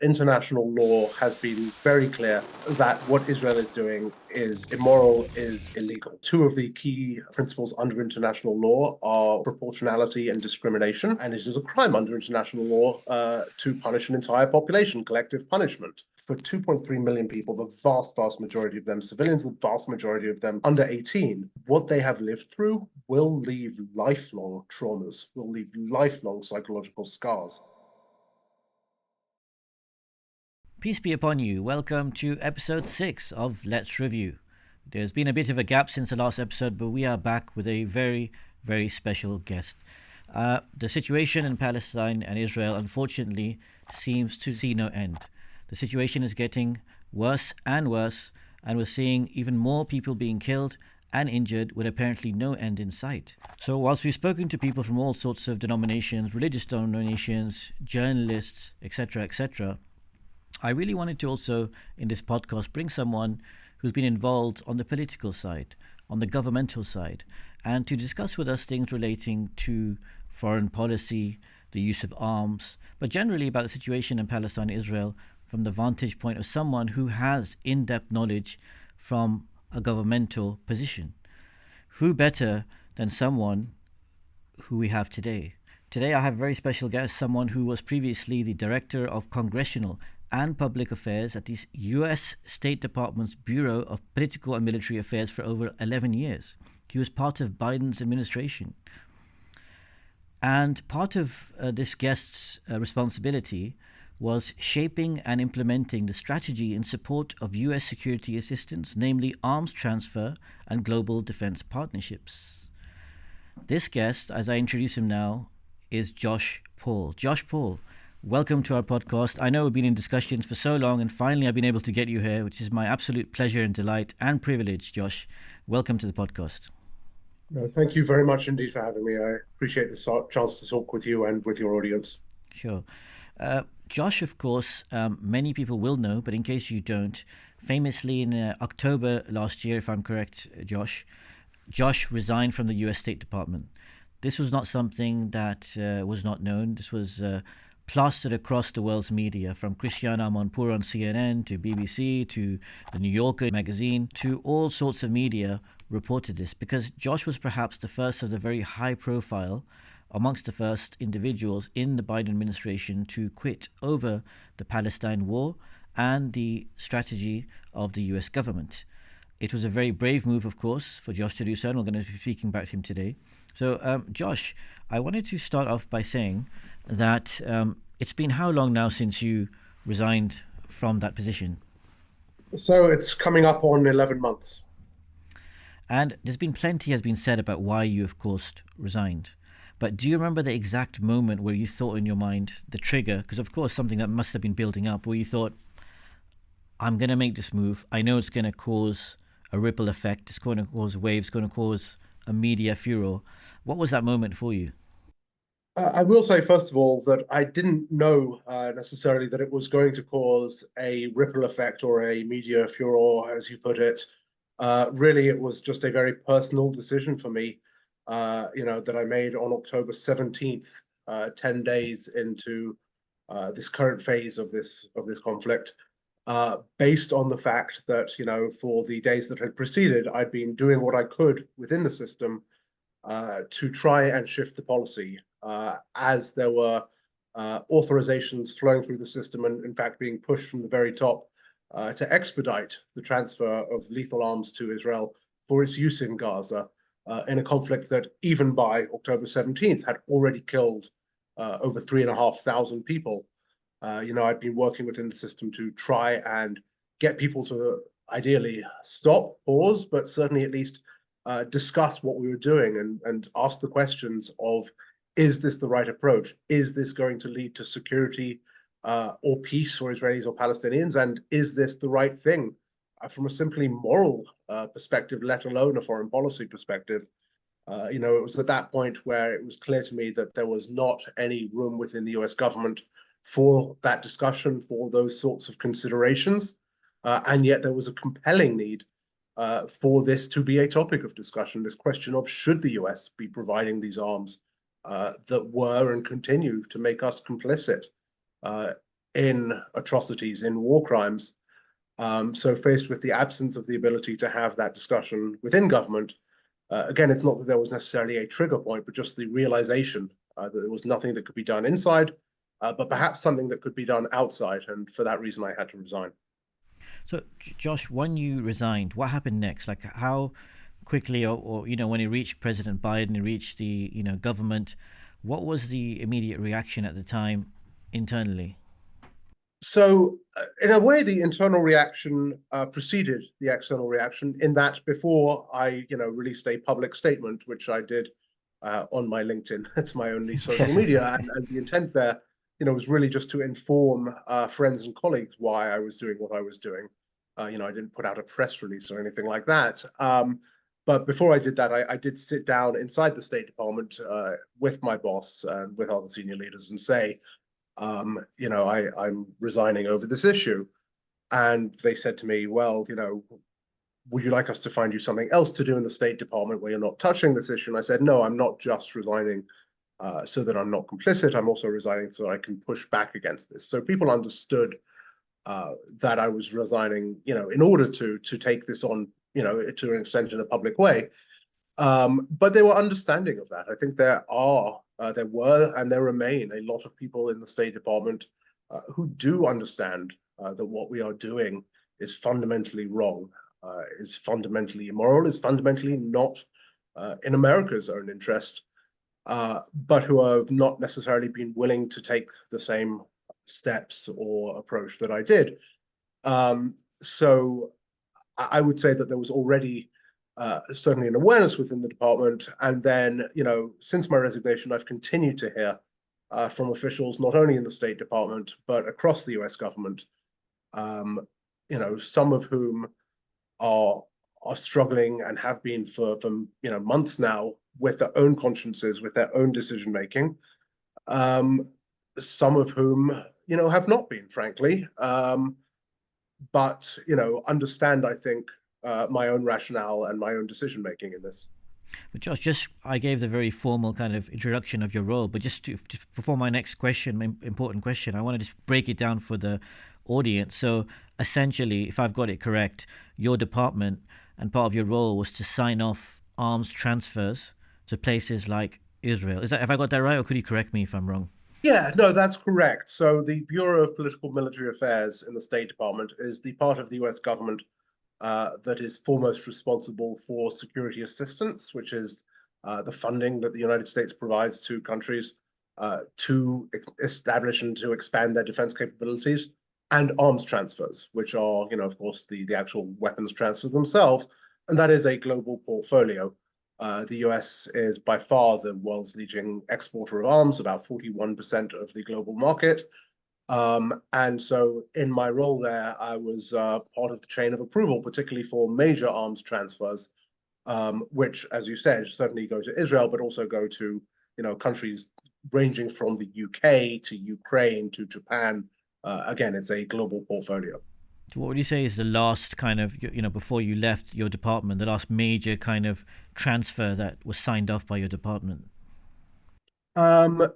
international law has been very clear that what Israel is doing is immoral, is illegal. Two of the key principles under international law are proportionality and discrimination, and it is a crime under international law to punish an entire population, collective punishment. For 2.3 million people, the vast majority of them civilians, the vast majority of them under 18, what they have lived through will leave lifelong traumas, will leave lifelong psychological scars. Peace be upon you. Welcome to episode 6 of Let's Review. There's been a bit of a gap since the last episode, but we are back with a very, very special guest. The situation in Palestine and Israel, unfortunately, seems to see no end. The situation is getting worse, and we're seeing even more people being killed and injured with apparently no end in sight. So whilst we've spoken to people from all sorts of denominations, religious denominations, journalists, etc., I really wanted to also, in this podcast, bring someone who's been involved on the political side, on the governmental side, and to discuss with us things relating to foreign policy, the use of arms, but generally about the situation in Palestine and Israel from the vantage point of someone who has in-depth knowledge from a governmental position. Who better than someone who we have today? Today I have a very special guest, someone who was previously the Director of Congressional and Public Affairs at the U.S. State Department's Bureau of Political and Military Affairs for over 11 years. He was part of Biden's administration. And part of this guest's responsibility was shaping and implementing the strategy in support of U.S. security assistance, namely arms transfer and global defense partnerships. This guest, as I introduce him now, is Josh Paul. Josh Paul, welcome to our podcast. I know we've been in discussions for so long, and finally I've been able to get you here, which is my absolute pleasure and delight and privilege. Josh, welcome to the podcast. No, thank you very much indeed for having me. I appreciate the chance to talk with you and with your audience. Sure. Josh, of course, many people will know, but in case you don't, famously in October last year, if I'm correct, Josh resigned from the U.S. State Department. This was not something that was not known. This was plastered across the world's media, from Christiane Amanpour on CNN to BBC to the New Yorker magazine to all sorts of media reported this, because Josh was perhaps the first of the very high profile, amongst the first individuals in the Biden administration to quit over the Palestine war and the strategy of the US government. It was a very brave move, of course, for Josh to do so, and we're going to be speaking about him today. So, Josh, I wanted to start off by saying that it's been how long now since you resigned from that position? So it's coming up on 11 months. And there's been plenty has been said about why you, of course, resigned. But do you remember the exact moment where you thought in your mind, the trigger, because of course something that must have been building up, where you thought, I'm going to make this move. I know it's going to cause a ripple effect. It's going to cause waves, it's going to cause a media furor. What was that moment for you? I will say, first of all, that I didn't know necessarily that it was going to cause a ripple effect or a media furor, as you put it. Really, it was just a very personal decision for me, that I made on October 17th, 10 days into this current phase of this conflict, based on the fact that, for the days that had preceded, I'd been doing what I could within the system to try and shift the policy, as there were authorizations flowing through the system and, in fact, being pushed from the very top to expedite the transfer of lethal arms to Israel for its use in Gaza, in a conflict that, even by October 17th, had already killed over 3,500 people. I'd been working within the system to try and get people to ideally stop, pause, but certainly at least discuss what we were doing and ask the questions of, is this the right approach? Is this going to lead to security or peace for Israelis or Palestinians? And is this the right thing from a simply moral perspective, let alone a foreign policy perspective? It was at that point where it was clear to me that there was not any room within the US government for that discussion, for those sorts of considerations. And yet there was a compelling need for this to be a topic of discussion, this question of, should the US be providing these arms that were and continue to make us complicit in atrocities, in war crimes. So faced with the absence of the ability to have that discussion within government, again, it's not that there was necessarily a trigger point, but just the realization that there was nothing that could be done inside, but perhaps something that could be done outside. And for that reason, I had to resign. So, Josh, when you resigned, what happened next? Like, how quickly, or when it reached President Biden, it reached the government, what was the immediate reaction at the time internally? So, in a way, the internal reaction preceded the external reaction. In that, before I, released a public statement, which I did on my LinkedIn, it's my only social media, and the intent there, was really just to inform friends and colleagues why I was doing what I was doing. I didn't put out a press release or anything like that. But before I did that, I did sit down inside the State Department with my boss and with other senior leaders and say, I'm resigning over this issue. And they said to me, well, would you like us to find you something else to do in the State Department where you're not touching this issue? And I said, no, I'm not just resigning so that I'm not complicit. I'm also resigning so that I can push back against this. So people understood that I was resigning, in order to take this on, to an extent in a public way. But they were understanding of that. I think there were, and there remain a lot of people in the State Department who do understand that what we are doing is fundamentally wrong, is fundamentally immoral, is fundamentally not in America's own interest, but who have not necessarily been willing to take the same steps or approach that I did. So I would say that there was already certainly an awareness within the department. And then, since my resignation, I've continued to hear from officials, not only in the State Department, but across the US government, some of whom are struggling and have been for months now with their own consciences, with their own decision making. Some of whom, have not been, frankly. But, understand, I think, my own rationale and my own decision making in this. But Josh, I gave the very formal kind of introduction of your role, but before my next question, my important question, I want to just break it down for the audience. So essentially, if I've got it correct, your department and part of your role was to sign off arms transfers to places like Israel. Have I got that right, or could you correct me if I'm wrong? Yeah, no, that's correct. So the Bureau of Political Military Affairs in the State Department is the part of the US government that is foremost responsible for security assistance, which is the funding that the United States provides to countries to establish and to expand their defense capabilities, and arms transfers, which are, of course, the actual weapons transfers themselves. And that is a global portfolio. The US is by far the world's leading exporter of arms, about 41% of the global market. And so in my role there, I was part of the chain of approval, particularly for major arms transfers, which, as you said, certainly go to Israel, but also go to, countries ranging from the UK to Ukraine to Japan. Again, it's a global portfolio. So what would you say is the last kind of, before you left your department, the last major kind of transfer that was signed off by your department? Um,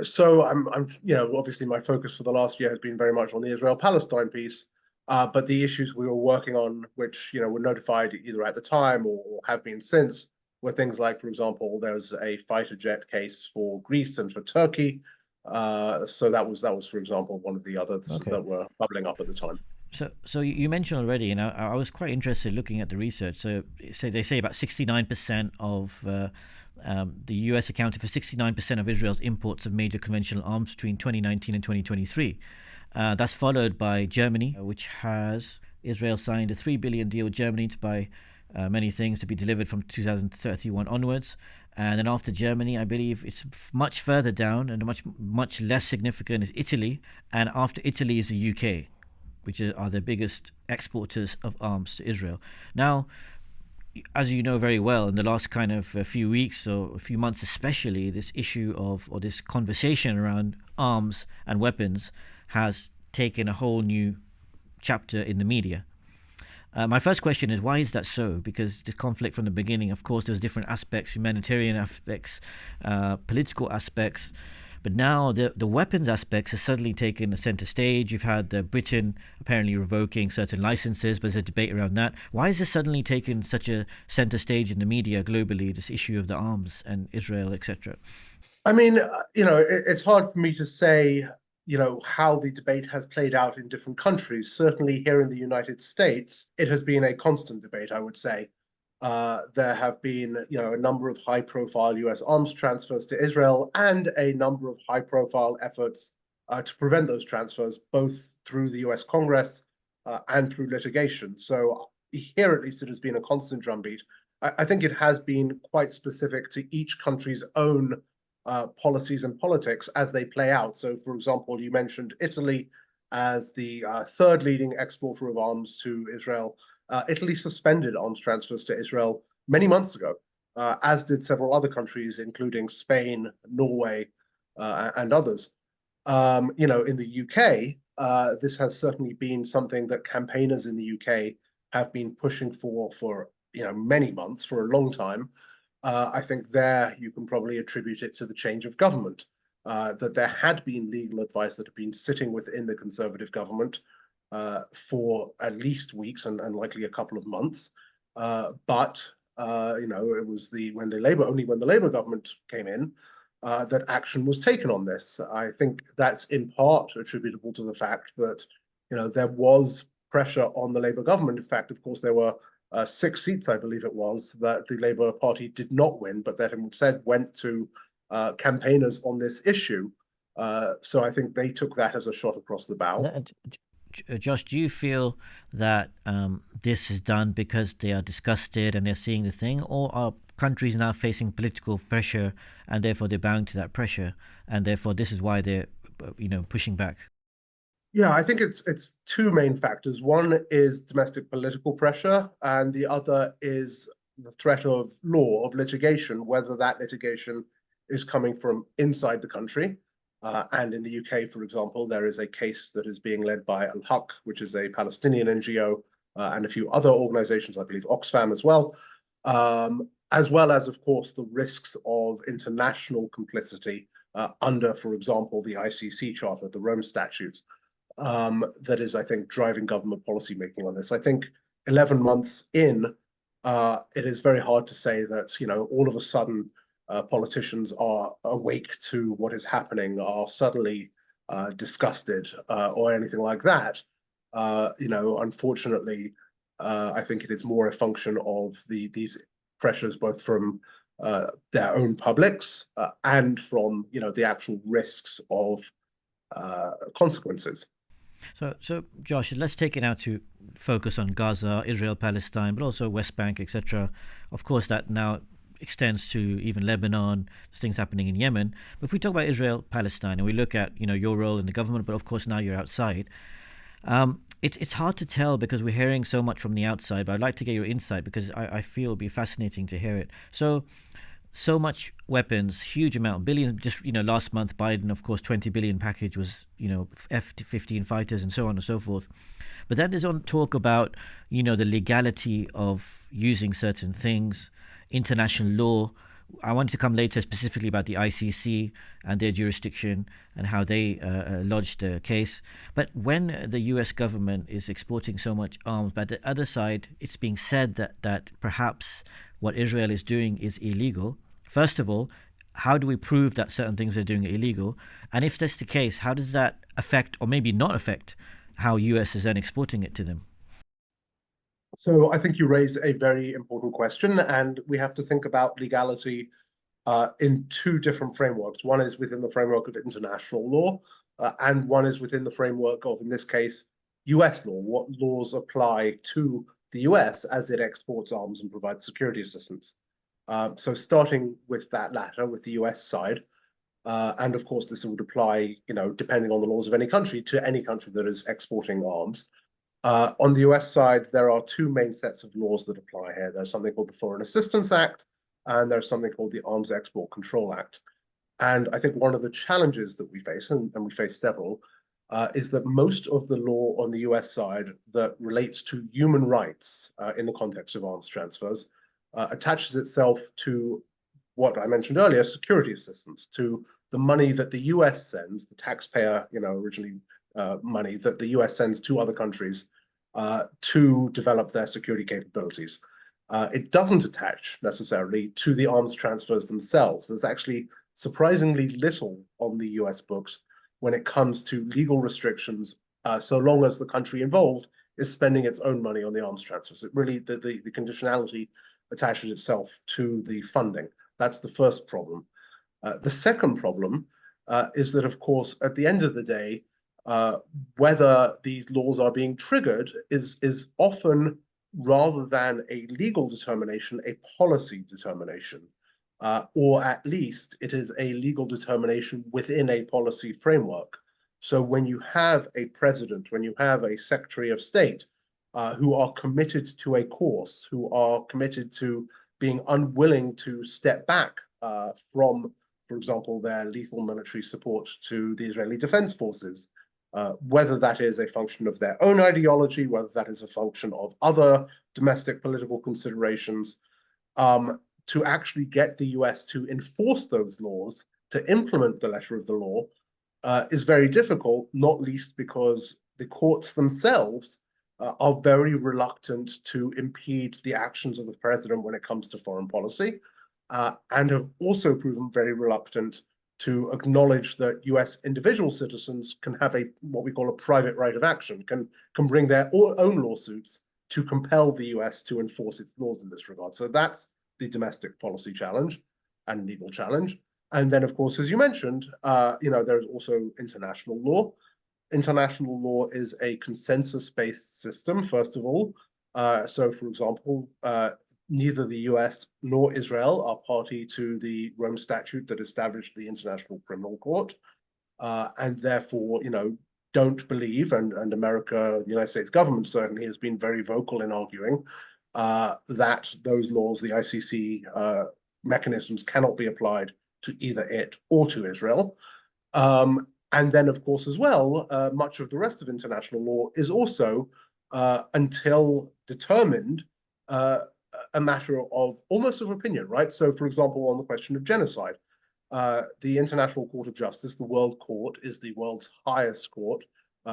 so I'm, obviously my focus for the last year has been very much on the Israel-Palestine piece, but the issues we were working on, which, were notified either at the time or have been since, were things like, for example, there's a fighter jet case for Greece and for Turkey. So that was, for example, one of the others Okay. that were bubbling up at the time. So you mentioned already, and I was quite interested looking at the research. So they say about 69% of the US accounted for 69% of Israel's imports of major conventional arms between 2019 and 2023. That's followed by Germany, which has Israel signed a $3 billion deal with Germany to buy many things to be delivered from 2031 onwards. And then after Germany, I believe it's much further down and much less significant is Italy. And after Italy is the UK, which are the biggest exporters of arms to Israel. Now, as you know very well, in the last kind of a few weeks or a few months especially, this issue or this conversation around arms and weapons has taken a whole new chapter in the media. My first question is, why is that so? Because the conflict from the beginning, of course, there's different aspects, humanitarian aspects, political aspects. But now the weapons aspects has suddenly taken a center stage. You've had Britain apparently revoking certain licenses, but there's a debate around that. Why is this suddenly taken such a center stage in the media globally, this issue of the arms and Israel, etc.? I mean, it's hard for me to say, how the debate has played out in different countries. Certainly here in the United States, it has been a constant debate, I would say. There have been, a number of high-profile US arms transfers to Israel and a number of high-profile efforts to prevent those transfers, both through the US Congress and through litigation. So here, at least, it has been a constant drumbeat. I think it has been quite specific to each country's own policies and politics as they play out. So, for example, you mentioned Italy as the third leading exporter of arms to Israel. Italy suspended arms transfers to Israel many months ago, as did several other countries, including Spain, Norway, and others. In the UK, this has certainly been something that campaigners in the UK have been pushing for many months, for a long time. I think there you can probably attribute it to the change of government, that there had been legal advice that had been sitting within the Conservative government for at least weeks and likely a couple of months. But it was when the Labour government came in that action was taken on this. I think that's in part attributable to the fact that there was pressure on the Labour government. In fact, of course, there were 6 seats, I believe it was, that the Labour Party did not win, but that instead went to campaigners on this issue. So I think they took that as a shot across the bow. Josh, do you feel that this is done because they are disgusted and they're seeing the thing, or are countries now facing political pressure and therefore they're bound to that pressure, and therefore this is why they're pushing back? Yeah, I think it's 2 main factors. One is domestic political pressure, and the other is the threat of law, of litigation, whether that litigation is coming from inside the country. And in the UK, for example, there is a case that is being led by Al-Haq, which is a Palestinian NGO, and a few other organizations, I believe Oxfam as well, of course, the risks of international complicity under, for example, the ICC Charter, the Rome Statutes. That is, I think, driving government policy making on this. I think 11 months in, it is very hard to say that, all of a sudden, politicians are awake to what is happening, are suddenly disgusted or anything like that. Unfortunately, I think it is more a function of these pressures, both from their own publics and from the actual risks of consequences. So Josh, let's take it now to focus on Gaza, Israel, Palestine, but also West Bank, etc. Of course, that now extends to even Lebanon. There's things happening in Yemen. But if we talk about Israel, Palestine, and we look at your role in the government, but of course now you're outside. It's hard to tell because we're hearing so much from the outside. But I'd like to get your insight because I feel it'll be fascinating to hear it. So much weapons, huge amount, billions. Just last month, Biden, of course, 20 billion package was F-15 fighters and so on and so forth. But then there's on talk about the legality of using certain things, international law. I want to come later specifically about the ICC and their jurisdiction and how they lodged a case. But when the US government is exporting so much arms, but the other side, it's being said that perhaps what Israel is doing is illegal. First of all, how do we prove that certain things they're doing are illegal? And if that's the case, how does that affect, or maybe not affect, how US is then exporting it to them? So I think you raise a very important question, and we have to think about legality in 2 different frameworks. One is within the framework of international law, and one is within the framework of, in this case, US law. What laws apply to the US as it exports arms and provides security assistance? So starting with that latter, with the US side, and of course this would apply, depending on the laws of any country, to any country that is exporting arms. On the US side, there are 2 main sets of laws that apply here. There's something called the Foreign Assistance Act, and there's something called the Arms Export Control Act. And I think one of the challenges that we face, and we face several, is that most of the law on the US side that relates to human rights in the context of arms transfers attaches itself to what I mentioned earlier, security assistance, to the money that the US sends, the taxpayer, originally money that the US sends to other countries to develop their security capabilities. It doesn't attach necessarily to the arms transfers themselves. There's actually surprisingly little on the US books when it comes to legal restrictions, so long as the country involved is spending its own money on the arms transfers. It really, the conditionality attaches itself to the funding. That's the first problem. The second problem is that, of course, at the end of the day, whether these laws are being triggered is often, rather than a legal determination, a policy determination, or at least it is a legal determination within a policy framework. So when you have a president, when you have a secretary of state who are committed to a course, who are committed to being unwilling to step back from, for example, their lethal military support to the Israeli Defense Forces, whether that is a function of their own ideology, whether that is a function of other domestic political considerations, to actually get the US to enforce those laws, to implement the letter of the law, is very difficult, not least because the courts themselves are very reluctant to impede the actions of the president when it comes to foreign policy, and have also proven very reluctant to acknowledge that US individual citizens can have what we call a private right of action, can bring their own lawsuits to compel the US to enforce its laws in this regard. So that's the domestic policy challenge and legal challenge. And then, of course, as you mentioned, there's also international law. International law is a consensus-based system, first of all. So, for example, neither the US nor Israel are party to the Rome Statute that established the International Criminal Court, and therefore, don't believe, and America, the United States government certainly has been very vocal in arguing that those laws, the ICC mechanisms, cannot be applied to either it or to Israel. And then, of course, as well, much of the rest of international law is also, until determined, a matter of almost of opinion, right? So, for example, on the question of genocide, the International Court of Justice, the World Court, is the world's highest court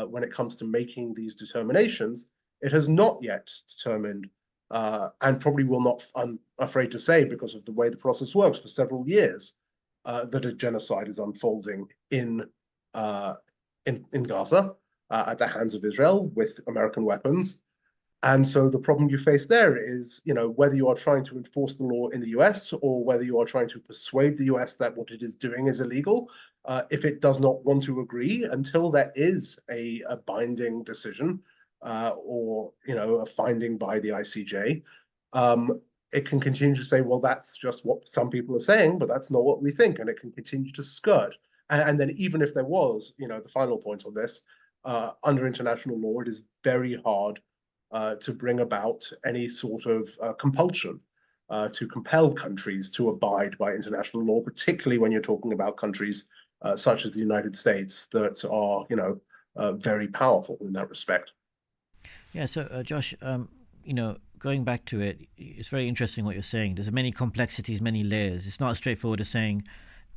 when it comes to making these determinations. It has not yet determined, and probably will not, I'm afraid to say, because of the way the process works, for several years, that a genocide is unfolding in Gaza at the hands of Israel with American weapons. And so the problem you face there is, whether you are trying to enforce the law in the US or whether you are trying to persuade the US that what it is doing is illegal, if it does not want to agree until there is a binding decision or, a finding by the ICJ, it can continue to say, well, that's just what some people are saying, but that's not what we think. And it can continue to skirt. And then even if there was, the final point on this, under international law, it is very hard to bring about any sort of compulsion to compel countries to abide by international law, particularly when you're talking about countries such as the United States that are, very powerful in that respect. Yeah, so Josh, going back to it, it's very interesting what you're saying. There's many complexities, many layers. It's not as straightforward as saying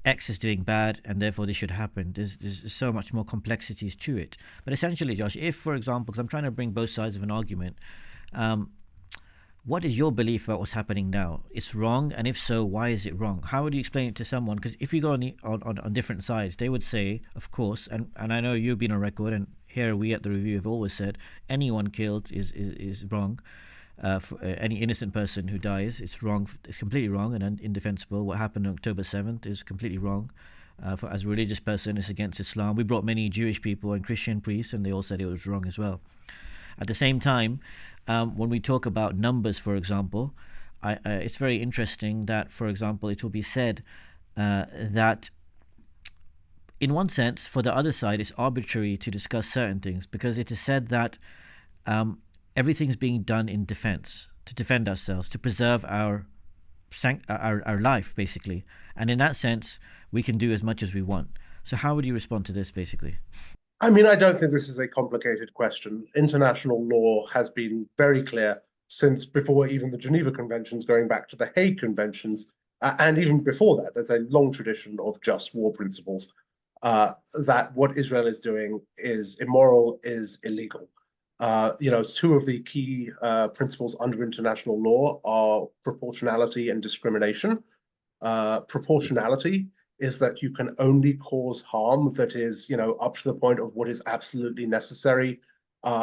X is doing bad and therefore this should happen. There's so much more complexities to it. But essentially, Josh, if, for example, because I'm trying to bring both sides of an argument, what is your belief about what's happening now? It's wrong, and if so, why is it wrong? How would you explain it to someone? Because if you go on different sides, they would say, of course, and I know you've been on record, and here we at the review have always said, anyone killed is wrong. For any innocent person who dies, it's wrong. It's completely wrong and indefensible. What happened on October 7th is completely wrong. As a religious person, it's against Islam. We brought many Jewish people and Christian priests, and they all said it was wrong as well. At the same time, when we talk about numbers, for example, it's very interesting that, for example, it will be said that in one sense, for the other side, it's arbitrary to discuss certain things because it is said that everything's being done in defense, to defend ourselves, to preserve our life, basically. And in that sense, we can do as much as we want. So how would you respond to this, basically? I mean, I don't think this is a complicated question. International law has been very clear since before even the Geneva Conventions, going back to the Hague Conventions, And even before that, there's a long tradition of just war principles, that what Israel is doing is immoral, is illegal. Two of the key principles under international law are proportionality and discrimination. Proportionality is that you can only cause harm that is, up to the point of what is absolutely necessary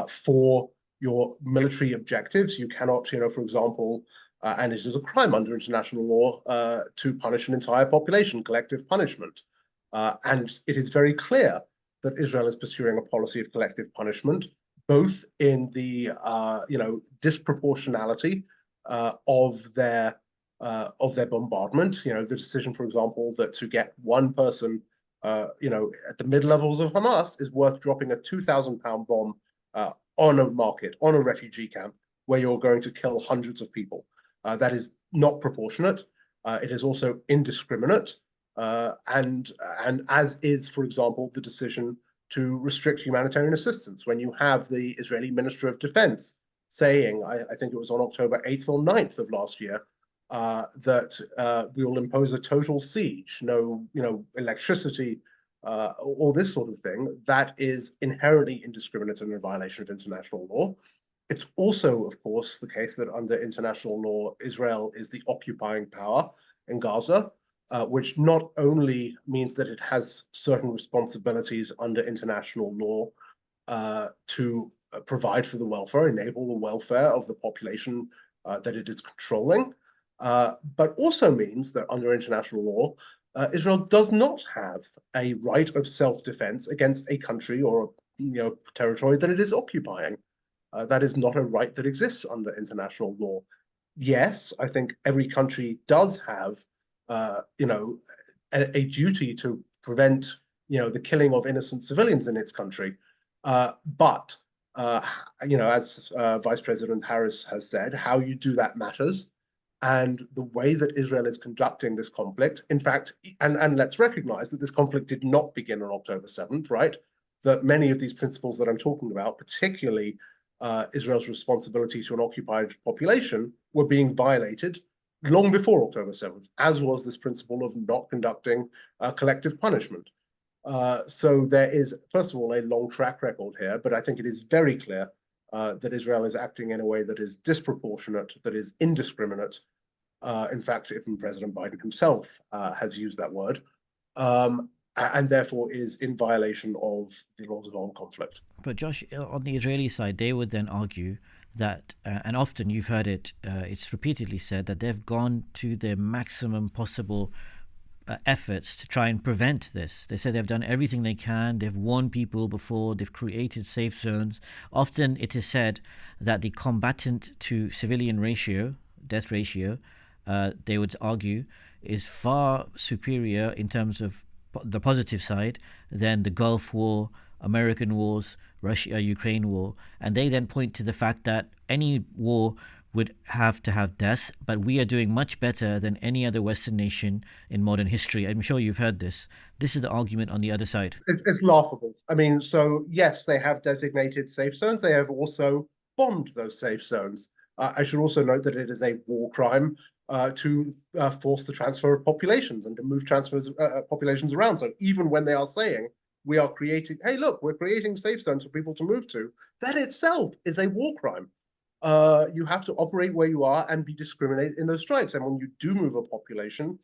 for your military objectives. You cannot, for example, and it is a crime under international law to punish an entire population, collective punishment. And it is very clear that Israel is pursuing a policy of collective punishment, both in the disproportionality of their bombardment. The decision, for example, that to get one person, at the mid levels of Hamas is worth dropping a 2,000-pound bomb on a market, on a refugee camp, where you're going to kill hundreds of people. That is not proportionate. It is also indiscriminate, and as is, for example, the decision to restrict humanitarian assistance. When you have the Israeli Minister of Defense saying, I think it was on October 8th or 9th of last year, that we will impose a total siege, no, electricity, all this sort of thing, that is inherently indiscriminate and in violation of international law. It's also, of course, the case that under international law, Israel is the occupying power in Gaza, which not only means that it has certain responsibilities under international law to provide for the welfare, enable the welfare of the population that it is controlling, but also means that under international law, Israel does not have a right of self-defense against a country or territory that it is occupying. That is not a right that exists under international law. Yes, I think every country does have, a duty to prevent, the killing of innocent civilians in its country. But as Vice President Harris has said, how you do that matters. And the way that Israel is conducting this conflict, in fact, and let's recognize that this conflict did not begin on October 7th, right? That many of these principles that I'm talking about, particularly Israel's responsibility to an occupied population, were being violated long before October 7th, as was this principle of not conducting collective punishment. So there is, first of all, a long track record here, but I think it is very clear that Israel is acting in a way that is disproportionate, that is indiscriminate. In fact, even President Biden himself has used that word, and therefore is in violation of the laws of armed conflict. But Josh, on the Israeli side, they would then argue that, and often you've heard it, it's repeatedly said that they've gone to their maximum possible efforts to try and prevent this. They said they've done everything they can. They've warned people before. They've created safe zones. Often it is said that the combatant to civilian ratio, death ratio, they would argue, is far superior in terms of the positive side than the Gulf War, American wars, Russia-Ukraine war. And they then point to the fact that any war would have to have deaths, but we are doing much better than any other Western nation in modern history. I'm sure you've heard this. This is the argument on the other side. It's laughable. I mean, so yes, they have designated safe zones. They have also bombed those safe zones. I should also note that it is a war crime to force the transfer of populations and to move populations around. So even when they are saying we are creating, hey, look, we're creating safe zones for people to move to, that itself is a war crime. You have to operate where you are and be discriminated in those strikes. And when you do move a population,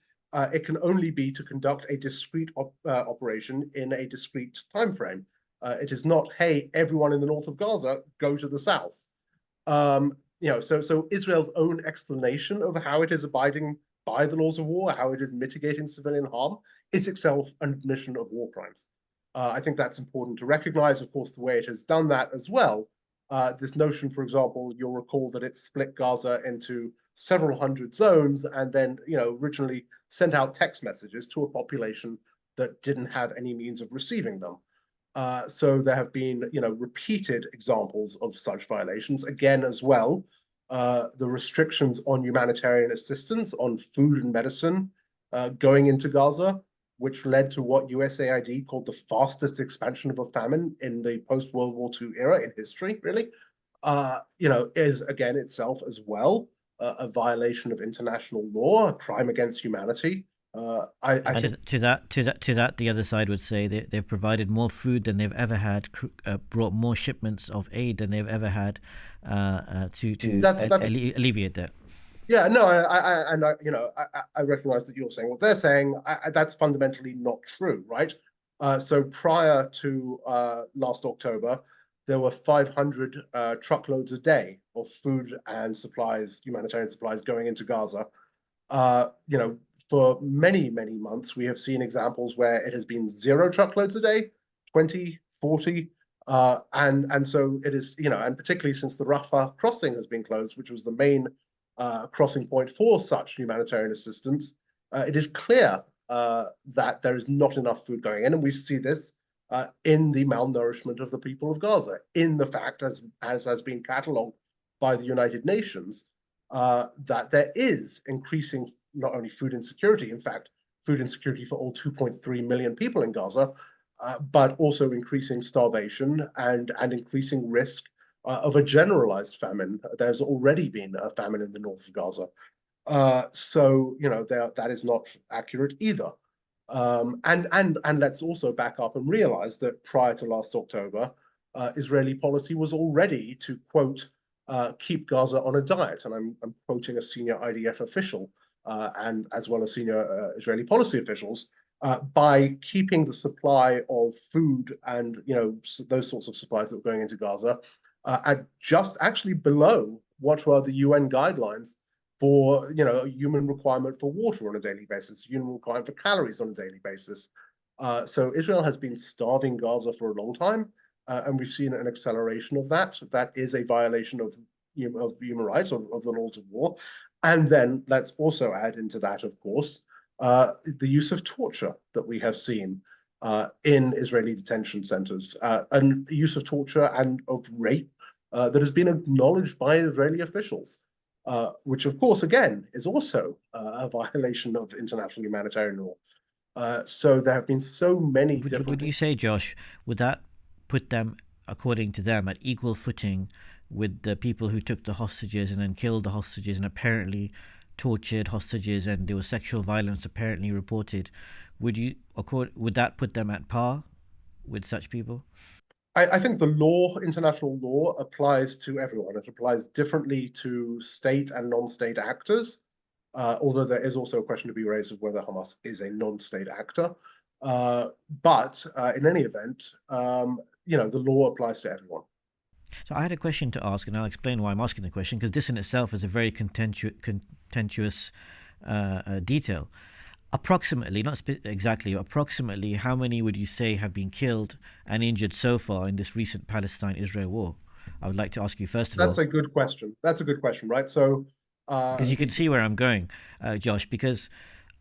it can only be to conduct a discrete operation in a discrete time frame. It is not, hey, everyone in the north of Gaza, go to the south. So Israel's own explanation of how it is abiding by the laws of war, how it is mitigating civilian harm, is itself an admission of war crimes. I think that's important to recognize, of course, the way it has done that as well. This notion, for example, you'll recall that it split Gaza into several hundred zones and then, originally sent out text messages to a population that didn't have any means of receiving them. So there have been, repeated examples of such violations. Again, as well, the restrictions on humanitarian assistance, on food and medicine going into Gaza, which led to what USAID called the fastest expansion of a famine in the post-World War II era in history, really, is again itself as well a violation of international law, a crime against humanity. I think To that, the other side would say they've provided more food than they've ever had, brought more shipments of aid than they've ever had, to that's alleviate that. yeah, no, I recognize that you're saying what they're saying. That's fundamentally not true, right? So prior to last October, there were 500 truckloads a day of food and supplies, humanitarian supplies going into Gaza. For many, many months, we have seen examples where it has been 0 truckloads a day, 20, 40. And so it is, and particularly since the Rafah crossing has been closed, which was the main crossing point for such humanitarian assistance, it is clear that there is not enough food going in. And we see this in the malnourishment of the people of Gaza, in the fact, as has been catalogued by the United Nations, that there is increasing not only food insecurity, in fact, food insecurity for all 2.3 million people in Gaza, but also increasing starvation and increasing risk of a generalized famine. There's already been a famine in the north of Gaza. So that is not accurate either. And let's also back up and realize that prior to last October, Israeli policy was already to quote keep Gaza on a diet, and I'm quoting a senior IDF official and as well as senior Israeli policy officials, by keeping the supply of food and those sorts of supplies that were going into Gaza at just actually below what were the UN guidelines for a human requirement for water on a daily basis, a human requirement for calories on a daily basis. So Israel has been starving Gaza for a long time, and we've seen an acceleration of that. That is a violation of human rights, of the laws of war. And then let's also add into that, of course, the use of torture that we have seen in Israeli detention centers, and the use of torture and of rape that has been acknowledged by Israeli officials, which, of course, again, is also a violation of international humanitarian law. So there have been so many different. Would you say, Josh, would that put them, according to them, at equal footing with the people who took the hostages and then killed the hostages and apparently tortured hostages, and there was sexual violence apparently reported? Would that put them at par with such people? I think the law, international law, applies to everyone. It applies differently to state and non-state actors, although there is also a question to be raised of whether Hamas is a non-state actor. But in any event, the law applies to everyone. So I had a question to ask, and I'll explain why I'm asking the question, because this in itself is a very contentious detail. Approximately, not exactly, approximately how many would you say have been killed and injured so far in this recent Palestine-Israel war? I would like to ask you first of all. That's a good question. That's a good question, right? So, because you can see where I'm going, Josh, because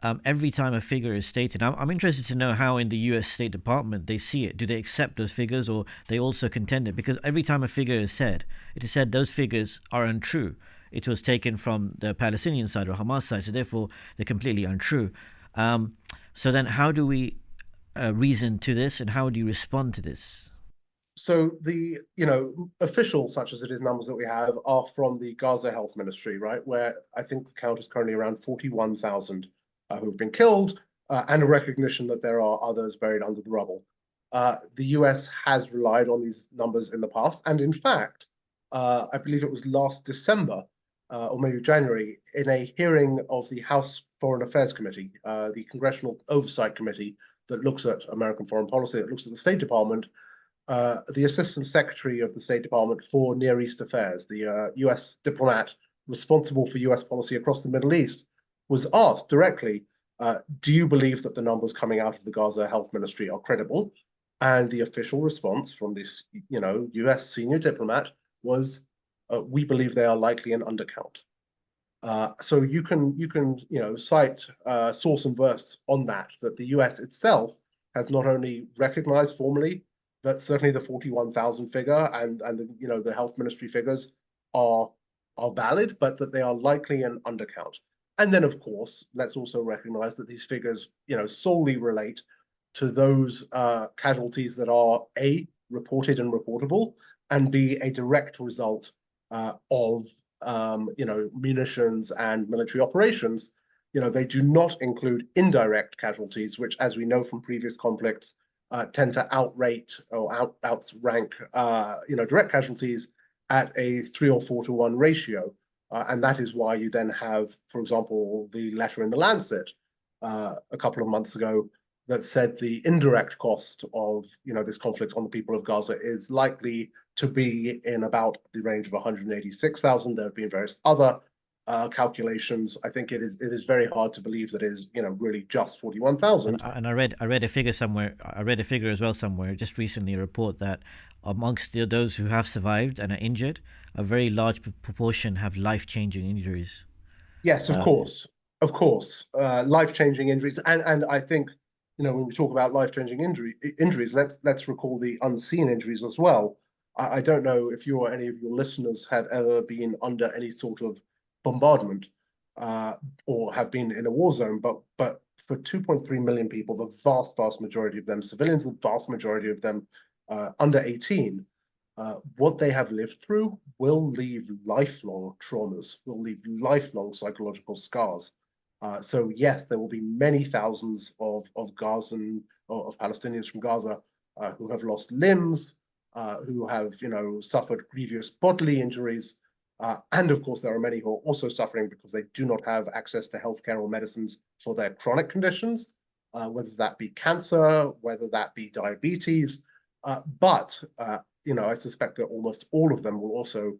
every time a figure is stated, I'm interested to know how in the US State Department they see it. Do they accept those figures, or they also contend it? Because every time a figure is said, it is said those figures are untrue. It was taken from the Palestinian side or Hamas side, so therefore they're completely untrue. So then how do we reason to this, and how do you respond to this? So the official, such as it is, numbers that we have are from the Gaza Health Ministry, right? Where I think the count is currently around 41,000 who have been killed, and a recognition that there are others buried under the rubble. The US has relied on these numbers in the past, and in fact, I believe it was last December or maybe January, in a hearing of the House Foreign Affairs Committee, the Congressional Oversight Committee that looks at American foreign policy, that looks at the State Department, the Assistant Secretary of the State Department for Near East Affairs, the US diplomat responsible for US policy across the Middle East, was asked directly, do you believe that the numbers coming out of the Gaza Health Ministry are credible? And the official response from this, US senior diplomat was, we believe they are likely an undercount. So you can cite source and verse on that the US itself has not only recognized formally that certainly the 41,000 figure and the health ministry figures are valid, but that they are likely an undercount. And then, of course, let's also recognize that these figures solely relate to those casualties that are A, reported and reportable, and B, a direct result of munitions and military operations, they do not include indirect casualties, which, as we know from previous conflicts, tend to outrate or outrank, direct casualties at a 3 or 4 to 1 ratio. And that is why you then have, for example, the letter in the Lancet a couple of months ago that said the indirect cost of this conflict on the people of Gaza is likely to be in about the range of 186,000. There have been various other calculations. I think it is very hard to believe that it is really just 41,000. And I read a figure somewhere. I read a figure as well somewhere just recently. A report that amongst those who have survived and are injured, a very large proportion have life-changing injuries. Yes, of course, life-changing injuries, and I think when we talk about life-changing injuries, let's recall the unseen injuries as well. I don't know if you or any of your listeners have ever been under any sort of bombardment or have been in a war zone, but for 2.3 million people, the vast majority of them civilians, the vast majority of them under 18, what they have lived through will leave lifelong traumas, will leave lifelong psychological scars. So yes, there will be many thousands of Gazan of Palestinians from Gaza who have lost limbs, who have suffered grievous bodily injuries, and of course there are many who are also suffering because they do not have access to healthcare or medicines for their chronic conditions, whether that be cancer, whether that be diabetes, but I suspect that almost all of them will also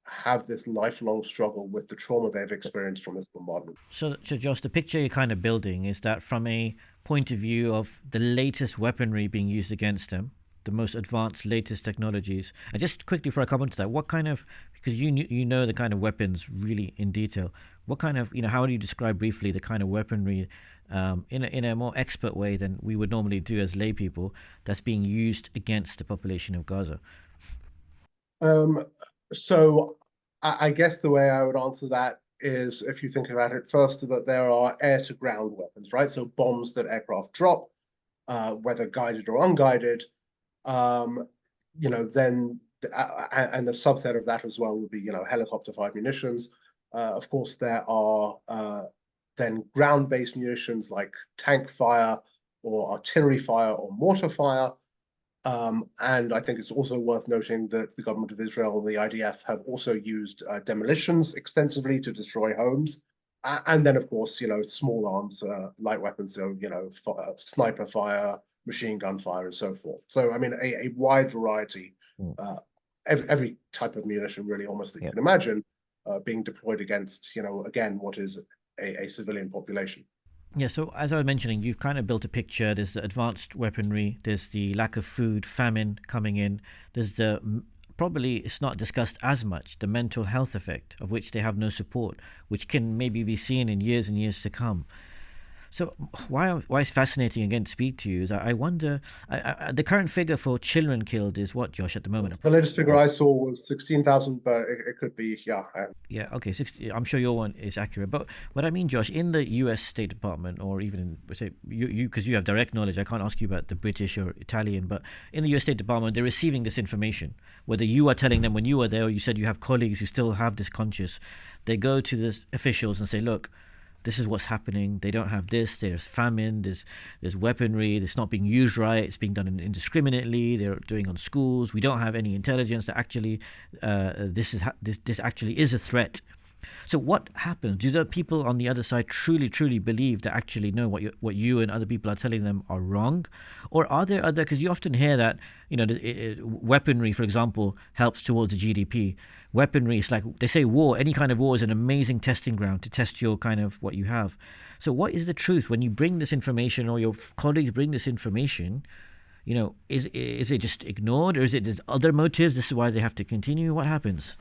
have this lifelong struggle with the trauma they've experienced from this bombardment. So Josh, the picture you're kind of building is that from a point of view of the latest weaponry being used against them, the most advanced, latest technologies. And just quickly before I come into that, what kind of, because you know the kind of weapons really in detail, what kind of, how do you describe briefly the kind of weaponry in a more expert way than we would normally do as lay people that's being used against the population of Gaza? So I guess the way I would answer that is, if you think about it first, that there are air-to-ground weapons, right? So bombs that aircraft drop, whether guided or unguided, then and the subset of that as well would be, helicopter-fired munitions. Of course, there are then ground-based munitions like tank fire or artillery fire or mortar fire. And I think it's also worth noting that the government of Israel, the IDF, have also used demolitions extensively to destroy homes. And then, of course, small arms, light weapons, so, sniper fire, machine gun fire, and so forth. So, I mean, a wide variety, every type of munition, really, almost that you can imagine, being deployed against, again, what is a civilian population. Yeah, so as I was mentioning, you've kind of built a picture. There's the advanced weaponry, there's the lack of food, famine coming in, there's the probably it's not discussed as much, the mental health effect of which they have no support, which can maybe be seen in years and years to come. So why it's fascinating again to speak to you is I wonder, the current figure for children killed is what, Josh, at the moment? The latest figure I saw was 16,000, but it could be, yeah. Yeah, okay, 60, I'm sure your one is accurate. But what I mean, Josh, in the US State Department, or even in, say, you because you have direct knowledge, I can't ask you about the British or Italian, but in the US State Department, they're receiving this information. Whether you are telling them when you were there, or you said you have colleagues who still have this conscious, they go to the officials and say, look, this is what's happening. They don't have this. There's famine. There's weaponry. It's not being used right. It's being done indiscriminately. They're doing on schools. We don't have any intelligence that actually this actually is a threat. So what happens? Do the people on the other side truly believe that actually know what you and other people are telling them are wrong, or are there other? Because you often hear that weaponry, for example, helps towards the GDP. Weaponry is like they say, war. Any kind of war is an amazing testing ground to test your kind of what you have. So what is the truth when you bring this information, or your colleagues bring this information? Is it just ignored, or is it there's other motives? This is why they have to continue. What happens?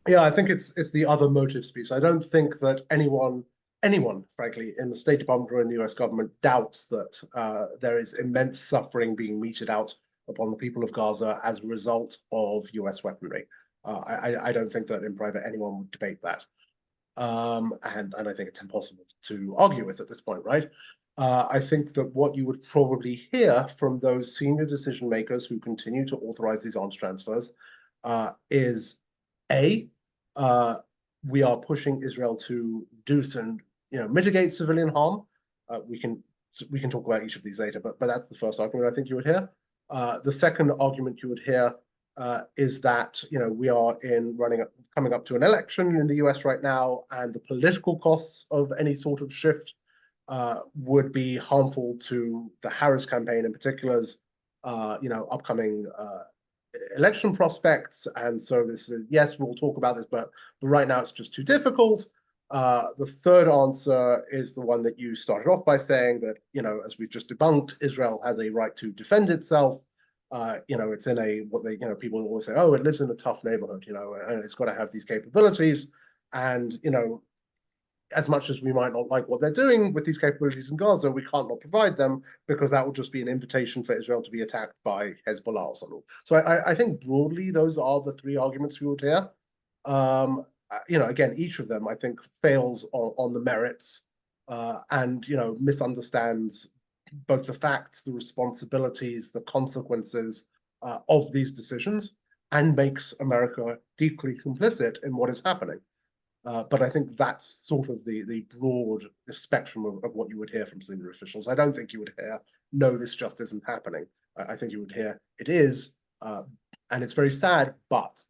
Yeah, I think it's the other motives piece. I don't think that anyone, frankly, in the State Department or in the US government doubts that there is immense suffering being meted out upon the people of Gaza as a result of US weaponry. I don't think that in private anyone would debate that. And I think it's impossible to argue with at this point, right? I think that what you would probably hear from those senior decision makers who continue to authorize these arms transfers is A, we are pushing Israel to reduce and mitigate civilian harm. We can talk about each of these later, but that's the first argument I think you would hear. The second argument you would hear is that we are coming up to an election in the US right now, and the political costs of any sort of shift would be harmful to the Harris campaign in particular's upcoming election prospects. And so this is, yes, we'll talk about this, but right now it's just too difficult. The third answer is the one that you started off by saying that, as we've just debunked, Israel has a right to defend itself. It's in people always say, oh, it lives in a tough neighborhood, and it's got to have these capabilities. And, as much as we might not like what they're doing with these capabilities in Gaza, we can't not provide them, because that would just be an invitation for Israel to be attacked by Hezbollah or something. So I think broadly, those are the three arguments we would hear. Again, each of them, I think, fails on the merits and, misunderstands both the facts, the responsibilities, the consequences of these decisions, and makes America deeply complicit in what is happening. But I think that's sort of the broad spectrum of what you would hear from senior officials. I don't think you would hear, no, this just isn't happening. I think you would hear, it is, and it's very sad, but.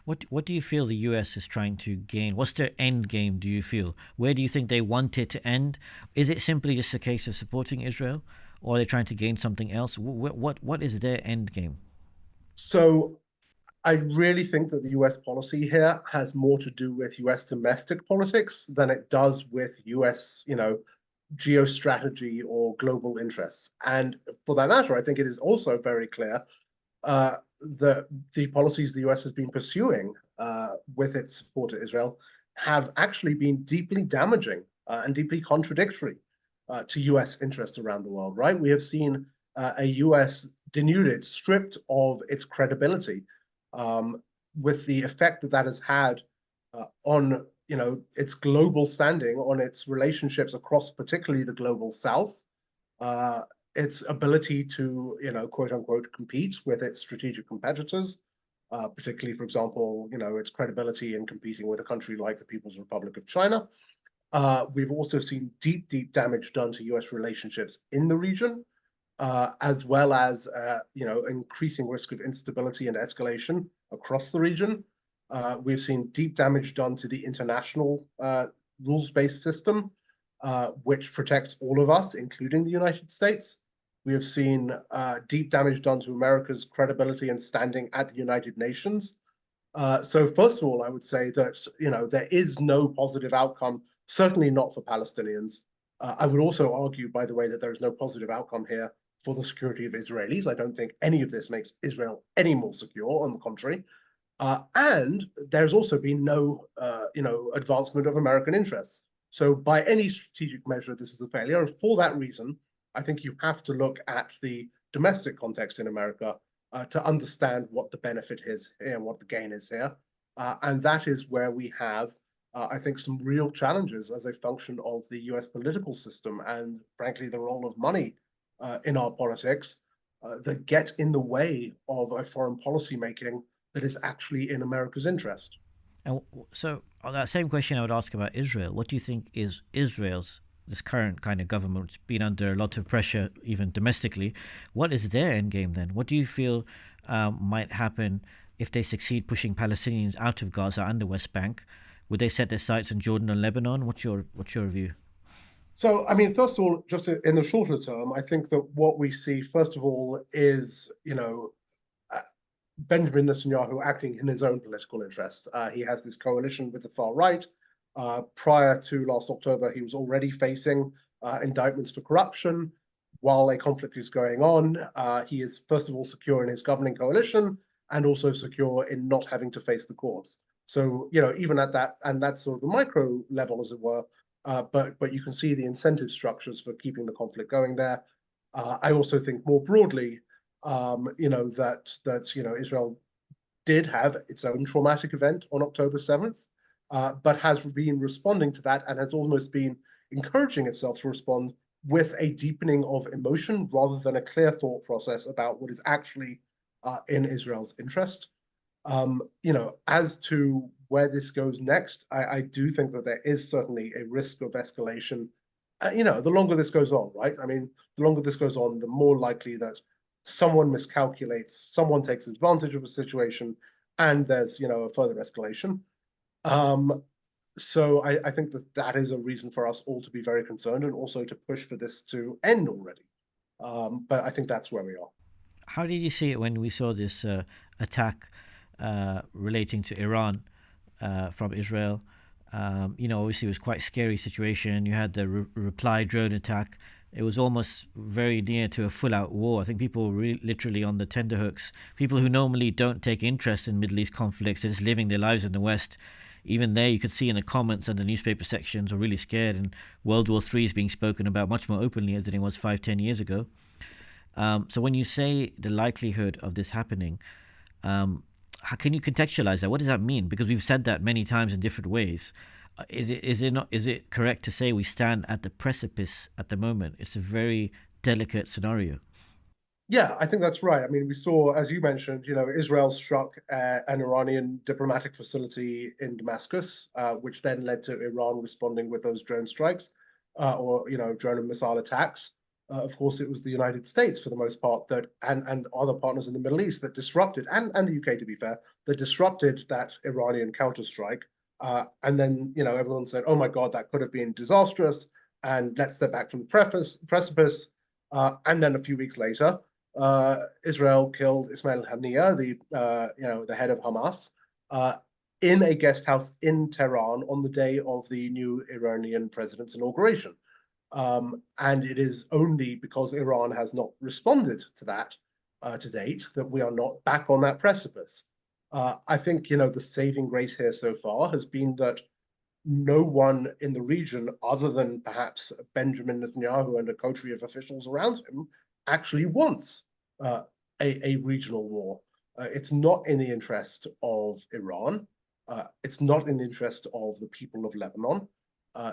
What do you feel the US is trying to gain? What's their end game, do you feel? Where do you think they want it to end? Is it simply just a case of supporting Israel, or are they trying to gain something else? What is their end game? So I really think that the US policy here has more to do with US domestic politics than it does with US, geostrategy or global interests. And for that matter, I think it is also very clear that the policies the US has been pursuing with its support to Israel have actually been deeply damaging and deeply contradictory to US interests around the world, right? We have seen a US denuded, stripped of its credibility, with the effect that has had on its global standing, on its relationships across particularly the global South, its ability to quote unquote compete with its strategic competitors, particularly, for example, its credibility in competing with a country like the People's Republic of China. We've also seen deep damage done to US relationships in the region, as well as increasing risk of instability and escalation across the region. We've seen deep damage done to the international rules-based system, which protects all of us, including the United States. We have seen deep damage done to America's credibility and standing at the United Nations. So first of all, I would say that there is no positive outcome, certainly not for Palestinians. I would also argue, by the way, that there is no positive outcome here for the security of Israelis. I don't think any of this makes Israel any more secure, on the contrary. And there's also been no, advancement of American interests. So by any strategic measure, this is a failure. And for that reason, I think you have to look at the domestic context in America to understand what the benefit is here and what the gain is here. And that is where we have, I think, some real challenges as a function of the US political system and, frankly, the role of money in our politics that get in the way of a foreign policy making that is actually in America's interest. And so, on that same question, I would ask about Israel. What do you think is Israel's, this current kind of government, which has been under a lot of pressure, even domestically? What is their end game then? What do you feel might happen if they succeed pushing Palestinians out of Gaza and the West Bank? Would they set their sights on Jordan and Lebanon? What's your view? So, I mean, first of all, just in the shorter term, I think that what we see, first of all, is, Benjamin Netanyahu acting in his own political interest. He has this coalition with the far right. Prior to last October, he was already facing indictments for corruption. While a conflict is going on, he is, first of all, secure in his governing coalition and also secure in not having to face the courts. So, even at that, and that's sort of the micro level, as it were, but you can see the incentive structures for keeping the conflict going there. I also think more broadly, that Israel did have its own traumatic event on October 7th, but has been responding to that and has almost been encouraging itself to respond with a deepening of emotion rather than a clear thought process about what is actually in Israel's interest. As to where this goes next, I do think that there is certainly a risk of escalation. The longer this goes on, right? I mean, the longer this goes on, the more likely that someone miscalculates, someone takes advantage of a situation, and there's, a further escalation. Um, so I think that that is a reason for us all to be very concerned and also to push for this to end already. But I think that's where we are. How did you see it when we saw this attack relating to Iran from Israel? Obviously it was quite a scary situation. You had the reply drone attack. It was almost very near to a full-out war. I think people were literally on the tenterhooks. People who normally don't take interest in Middle East conflicts are just living their lives in the West. Even there, you could see in the comments and the newspaper sections were really scared, and World War III is being spoken about much more openly as than it was 5-10 years ago. So when you say the likelihood of this happening, how can you contextualize that? What does that mean? Because we've said that many times in different ways. Is it correct to say we stand at the precipice at the moment? It's a very delicate scenario. Yeah, I think that's right. I mean, we saw, as you mentioned, Israel struck an Iranian diplomatic facility in Damascus, which then led to Iran responding with those drone strikes, or drone and missile attacks. Of course, it was the United States for the most part that, and other partners in the Middle East that disrupted, and the UK to be fair, that disrupted that Iranian counterstrike. And then everyone said, "Oh my God, that could have been disastrous," and let's step back from the precipice. And then a few weeks later, Israel killed Ismail Haniyeh, the head of Hamas, uh, in a guest house in Tehran on the day of the new Iranian president's inauguration. And it is only because Iran has not responded to that to date that we are not back on that precipice. I think the saving grace here so far has been that no one in the region, other than perhaps Benjamin Netanyahu and a coterie of officials around him, actually wants uh, a regional war. It's not in the interest of Iran. It's not in the interest of the people of Lebanon.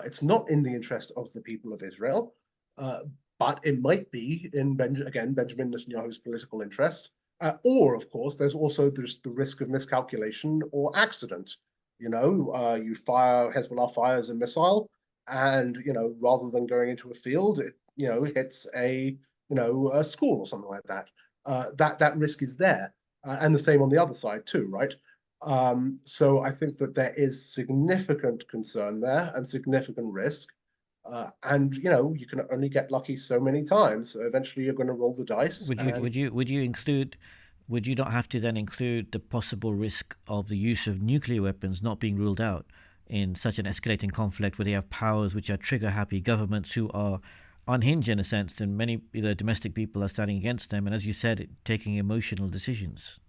It's not in the interest of the people of Israel. Uh, but it might be in, Benjamin Netanyahu's political interest. Or, of course, there's the risk of miscalculation or accident. You fire Hezbollah fires a missile, and rather than going into a field, it hits a school or something like that. That risk is there, and the same on the other side too, right? So I think that there is significant concern there and significant risk. And you can only get lucky so many times. So eventually, you're going to roll the dice, Would you and would you would you include would you not have to then include the possible risk of the use of nuclear weapons not being ruled out in such an escalating conflict where they have powers which are trigger happy governments who are unhinged in a sense, and many domestic people are standing against them, and as you said, taking emotional decisions.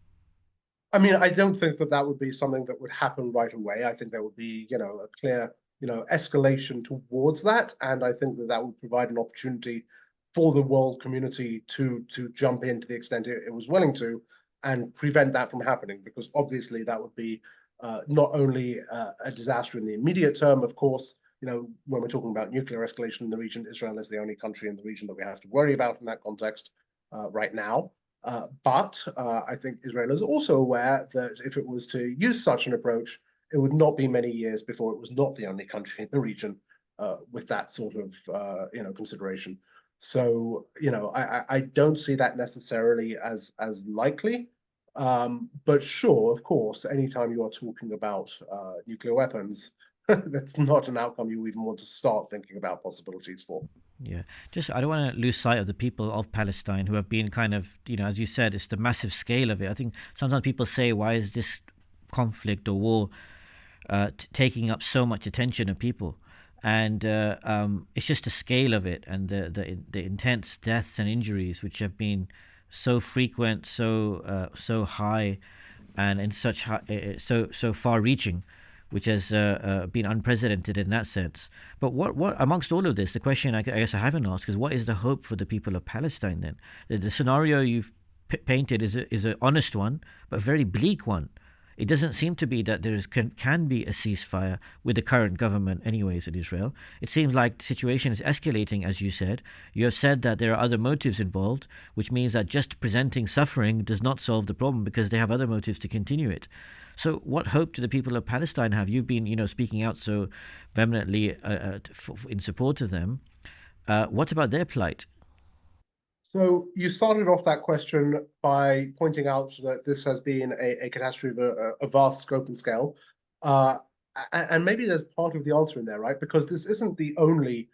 I mean, I don't think that that would be something that would happen right away. I think there would be, a clear, escalation towards that, and I think that that would provide an opportunity for the world community to jump in to the extent it was willing to, and prevent that from happening. Because obviously, that would be not only a disaster in the immediate term, of course. When we're talking about nuclear escalation in the region, Israel is the only country in the region that we have to worry about in that context right now. But I think Israel is also aware that if it was to use such an approach, it would not be many years before it was not the only country in the region with that sort of consideration. So I don't see that necessarily as likely. But sure, of course, anytime you are talking about nuclear weapons, that's not an outcome you even want to start thinking about possibilities for. Yeah, just I don't want to lose sight of the people of Palestine who have been kind of, as you said, it's the massive scale of it. I think sometimes people say, why is this conflict or war taking up so much attention of people? And it's just the scale of it and the intense deaths and injuries which have been so frequent, so high, and in such so far reaching, which has been unprecedented in that sense. But what amongst all of this, the question I guess I haven't asked is, what is the hope for the people of Palestine then? The scenario you've painted is an honest one, but very bleak one. It doesn't seem to be that can be a ceasefire with the current government, anyways, in Israel. It seems like the situation is escalating, as you said. You have said that there are other motives involved, which means that just presenting suffering does not solve the problem because they have other motives to continue it. So, what hope do the people of Palestine have? You've been, speaking out so vehemently in support of them. What about their plight? So you started off that question by pointing out that this has been a catastrophe of a vast scope and scale. Uh, and maybe there's part of the answer in there, right? Because this isn't the only,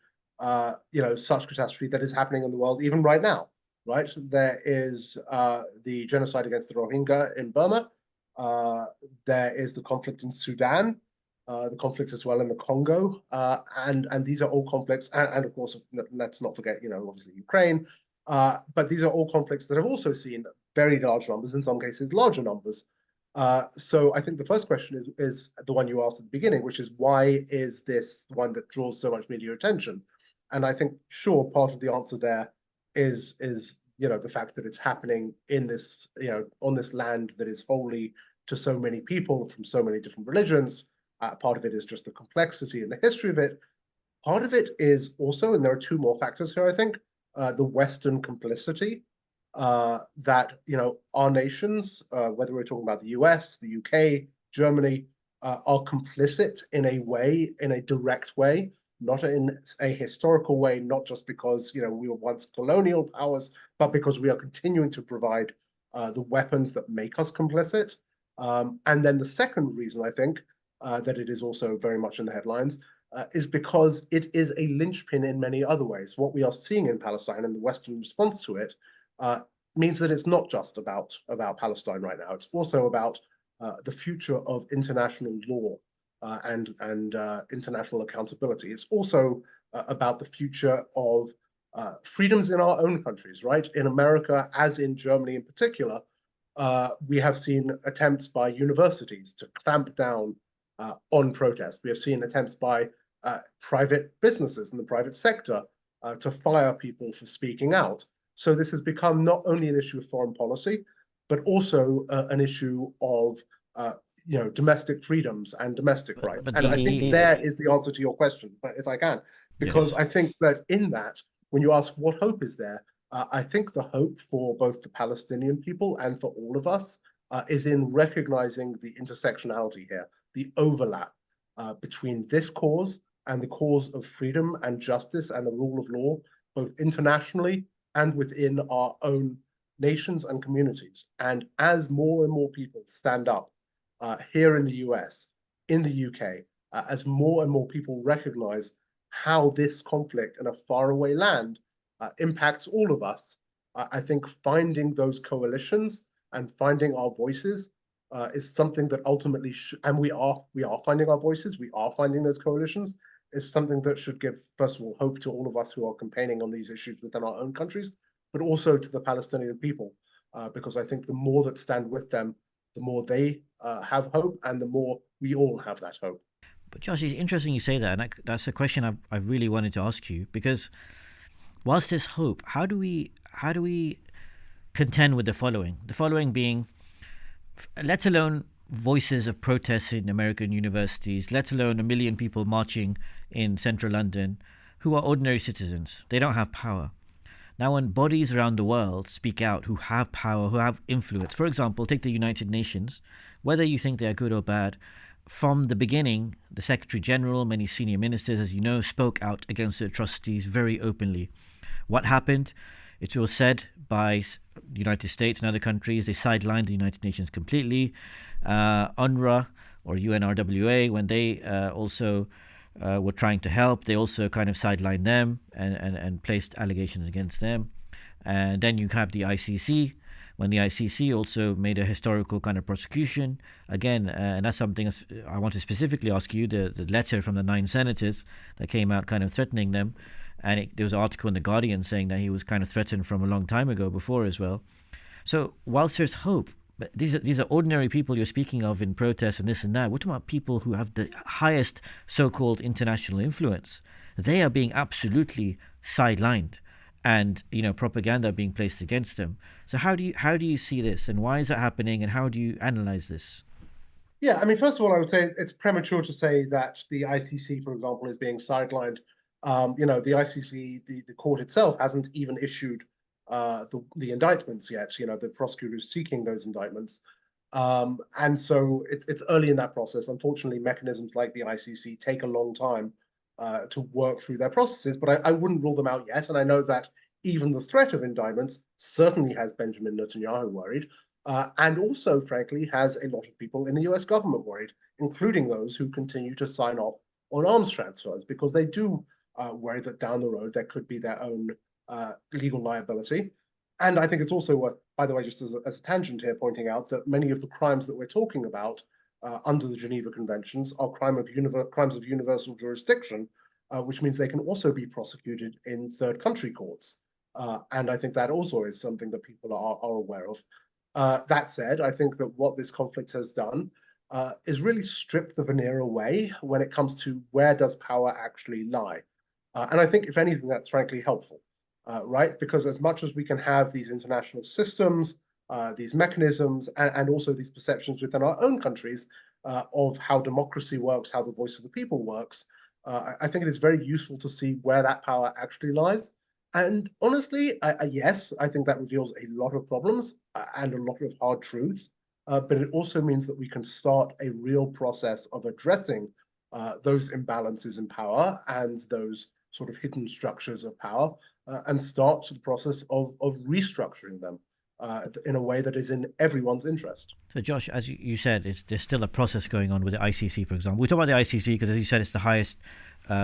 such catastrophe that is happening in the world, even right now, right? There is the genocide against the Rohingya in Burma. Uh, there is the conflict in Sudan, the conflict as well in the Congo, and these are all conflicts, and of course, let's not forget, obviously Ukraine. But these are all conflicts that have also seen very large numbers, in some cases larger numbers. So I think the first question is the one you asked at the beginning, which is why is this one that draws so much media attention? And I think, sure, part of the answer there is the fact that it's happening in this on this land that is holy to so many people from so many different religions. Part of it is just the complexity and the history of it. Part of it is also, and there are two more factors here, I think, the Western complicity that our nations, whether we're talking about the US, the UK, Germany, are complicit in a way, in a direct way, not in a historical way, not just because we were once colonial powers, but because we are continuing to provide the weapons that make us complicit. And then the second reason I think that it is also very much in the headlines is because it is a linchpin in many other ways. What we are seeing in Palestine and the Western response to it means that it's not just about Palestine right now. It's also about the future of international law and international accountability. It's also about the future of freedoms in our own countries, right? In America, as in Germany in particular, we have seen attempts by universities to clamp down on protest. We have seen attempts by private businesses in the private sector to fire people for speaking out. So this has become not only an issue of foreign policy, but also an issue of domestic freedoms and domestic rights. And I think there is the answer to your question, if I can, because I think that in that, when you ask what hope is there, I think the hope for both the Palestinian people and for all of us is in recognizing the intersectionality here, the overlap between this cause and the cause of freedom and justice and the rule of law, both internationally and within our own nations and communities. And as more and more people stand up here in the US, in the UK, as more and more people recognize how this conflict in a faraway land impacts all of us, I think finding those coalitions and finding our voices is something that ultimately, and we are finding our voices, we are finding those coalitions, is something that should give, first of all, hope to all of us who are campaigning on these issues within our own countries, but also to the Palestinian people, because I think the more that stand with them, the more they have hope, and the more we all have that hope. But Josh, it's interesting you say that, and that's a question I really wanted to ask you, because whilst there's hope, how do we contend with the following? The following being, let alone voices of protest in American universities, let alone 1 million people marching in central London, who are ordinary citizens. They don't have power. Now, when bodies around the world speak out who have power, who have influence, for example, take the United Nations, whether you think they are good or bad, from the beginning, the Secretary General, many senior ministers, as you know, spoke out against the atrocities very openly. What happened? It was said by the United States and other countries, they sidelined the United Nations completely. UNRWA or UNRWA, when they also were trying to help, they also kind of sidelined them and placed allegations against them. And then you have the ICC, when the ICC also made a historical kind of prosecution. Again, and that's something I want to specifically ask you, the letter from the 9 senators that came out kind of threatening them. And there was an article in The Guardian saying that he was kind of threatened from a long time ago before as well. So whilst there's hope, but these are ordinary people you're speaking of in protests and this and that. We're talking about people who have the highest so-called international influence. They are being absolutely sidelined, and propaganda being placed against them. So how do you see this, and why is that happening, and how do you analyze this? Yeah, I mean, first of all, I would say it's premature to say that the ICC, for example, is being sidelined. The ICC, the court itself, hasn't even issued the indictments yet. The prosecutors seeking those indictments, and so it's early in that process. Unfortunately, mechanisms like the ICC take a long time to work through their processes, but I wouldn't rule them out yet. And I know that even the threat of indictments certainly has Benjamin Netanyahu worried. And also, frankly, has a lot of people in the US government worried, including those who continue to sign off on arms transfers, because they do worry that down the road there could be their own legal liability. And I think it's also worth, by the way, just as a tangent here, pointing out that many of the crimes that we're talking about under the Geneva Conventions are crimes of universal jurisdiction, which means they can also be prosecuted in third country courts. And I think that also is something that people are aware of. That said, I think that what this conflict has done is really strip the veneer away when it comes to where does power actually lie. And I think, if anything, that's frankly helpful, right? Because as much as we can have these international systems, these mechanisms, and also these perceptions within our own countries of how democracy works, how the voice of the people works, I think it is very useful to see where that power actually lies. And honestly, yes, I think that reveals a lot of problems and a lot of hard truths. But it also means that we can start a real process of addressing those imbalances in power and those sort of hidden structures of power, and start the process of restructuring them in a way that is in everyone's interest. So, Josh, as you said, there's still a process going on with the ICC, for example. We talk about the ICC because, as you said, it's the highest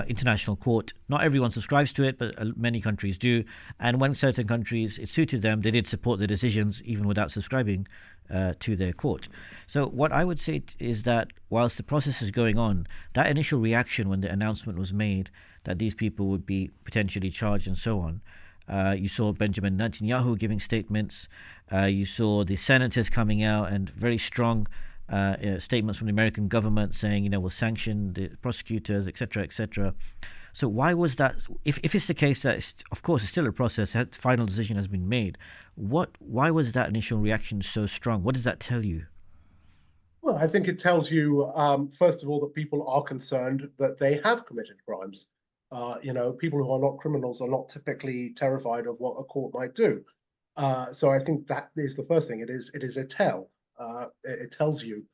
international court. Not everyone subscribes to it, but many countries do. And when certain countries, it suited them, they did support the decisions even without subscribing to their court. So what I would say is that whilst the process is going on, that initial reaction when the announcement was made that these people would be potentially charged and so on, you saw Benjamin Netanyahu giving statements. You saw the senators coming out and very strong statements from the American government saying, we'll sanction the prosecutors, etc., etc. So why was that? If it's the case that, of course, it's still a process, the final decision has been made, why was that initial reaction so strong? What does that tell you? Well, I think it tells you, first of all, that people are concerned that they have committed crimes. People who are not criminals are not typically terrified of what a court might do. So I think that is the first thing. It is a tell. It tells you,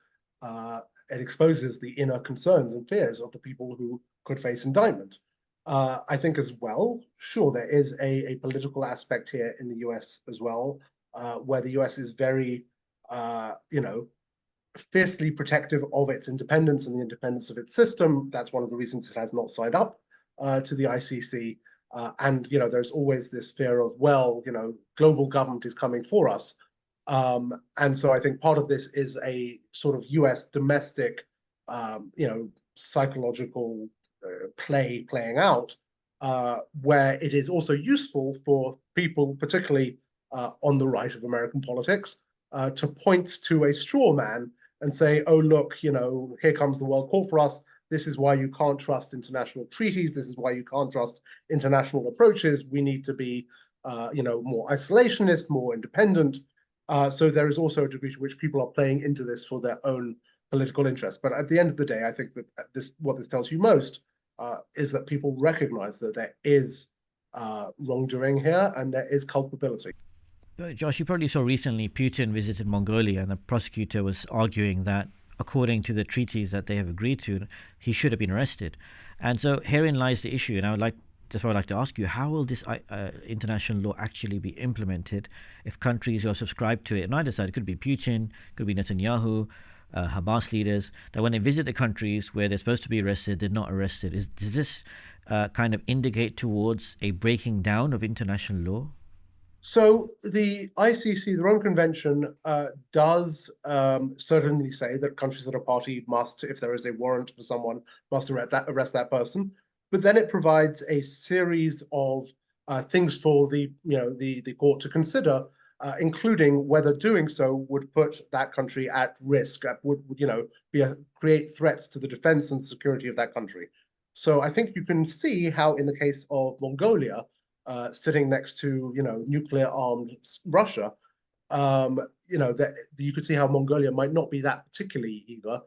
it exposes the inner concerns and fears of the people who could face indictment. I think as well, sure, there is a political aspect here in the US as well, where the US is very, fiercely protective of its independence and the independence of its system. That's one of the reasons it has not signed up to the ICC. And there's always this fear of, global government is coming for us. And so I think part of this is a sort of US domestic, psychological playing out, where it is also useful for people, particularly on the right of American politics, to point to a straw man and say, oh, look, here comes the world court for us. This is why you can't trust international treaties. This is why you can't trust international approaches. We need to be, more isolationist, more independent. So there is also a degree to which people are playing into this for their own political interest. But at the end of the day, I think that what this tells you most is that people recognize that there is wrongdoing here and there is culpability. Josh, you probably saw recently Putin visited Mongolia, and the prosecutor was arguing that, according to the treaties that they have agreed to, he should have been arrested. And so herein lies the issue. And that's what I'd like to ask you: how will this international law actually be implemented if countries who are subscribed to it, on either side, it could be Putin, could be Netanyahu, Hamas leaders, that when they visit the countries where they're supposed to be arrested, they're not arrested? Does this kind of indicate towards a breaking down of international law? So the ICC, the Rome Convention, does certainly say that countries that are party must, if there is a warrant for someone, must arrest that person. But then it provides a series of things for the court to consider, including whether doing so would put that country at risk, would create threats to the defense and security of that country. So I think you can see how, in the case of Mongolia, sitting next to nuclear-armed Russia, that you could see how Mongolia might not be that particularly eager